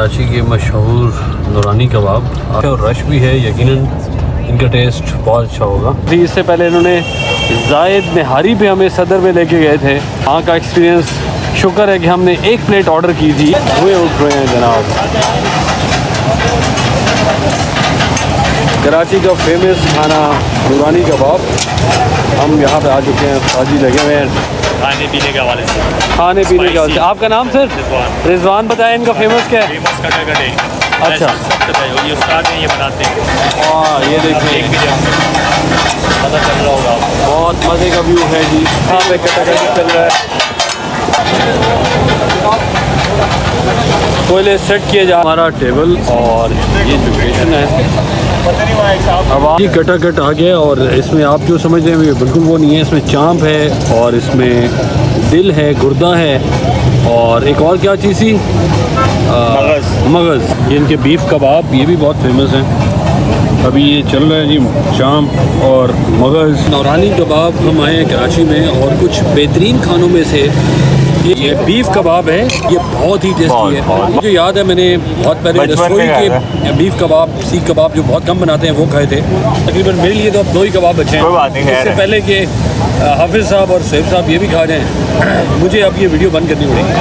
कराची के मशहूर नूरानी कबाब और रश भी है, यकीनन इनका टेस्ट बहुत अच्छा होगा। फिर इससे पहले इन्होंने जायद निहारी पे हमें सदर में लेके गए थे। वहाँ का एक्सपीरियंस, शुक्र है कि हमने एक प्लेट ऑर्डर की थी। हुए उठ रहे हैं जनाब। कराची का फेमस खाना नूरानी कबाब, हम यहाँ पे आ चुके हैं। फाजी लगे हुए हैं खाने पीने के हवाले से। खाने पीने के हवाले से। आपका नाम सर? रिजवान। बताएं इनका फेमस क्या है? फेमस कटे अच्छा, सबसे पहले ये उस्ताद हैं, ये बनाते हैं। हाँ ये देखिए, एक भी पता चल रहा होगा आपको। बहुत मज़े का व्यू है जी। यहाँ पे कटाकटी चल रहा है, कोयले सेट किए जा हमारा टेबल और ये लोकेशन है। अब आप ये कटाकट आ गया और इसमें आप जो समझ रहे हैं बिल्कुल वो नहीं है। इसमें चांप है और इसमें दिल है, गुर्दा है और एक और क्या चीज़ थी, मगज़। ये इनके बीफ कबाब, ये भी बहुत फेमस हैं। अभी ये चल रहा है जी, चांप और मगज़। नूरानी कबाब हम आए हैं कराची में और कुछ बेहतरीन खानों में से ये बीफ कबाब है। ये बहुत ही टेस्टी है। मुझे याद है मैंने बहुत पहले रसोई के बीफ कबाब, सीख कबाब जो बहुत कम बनाते हैं वो खाए थे। तकरीबन मेरे लिए तो अब 2 ही कबाब बचे हैं। इससे पहले कि हाफिज़ साहब और सैफ साहब ये भी खा रहे हैं, मुझे अब ये वीडियो बंद करनी पड़ेगी।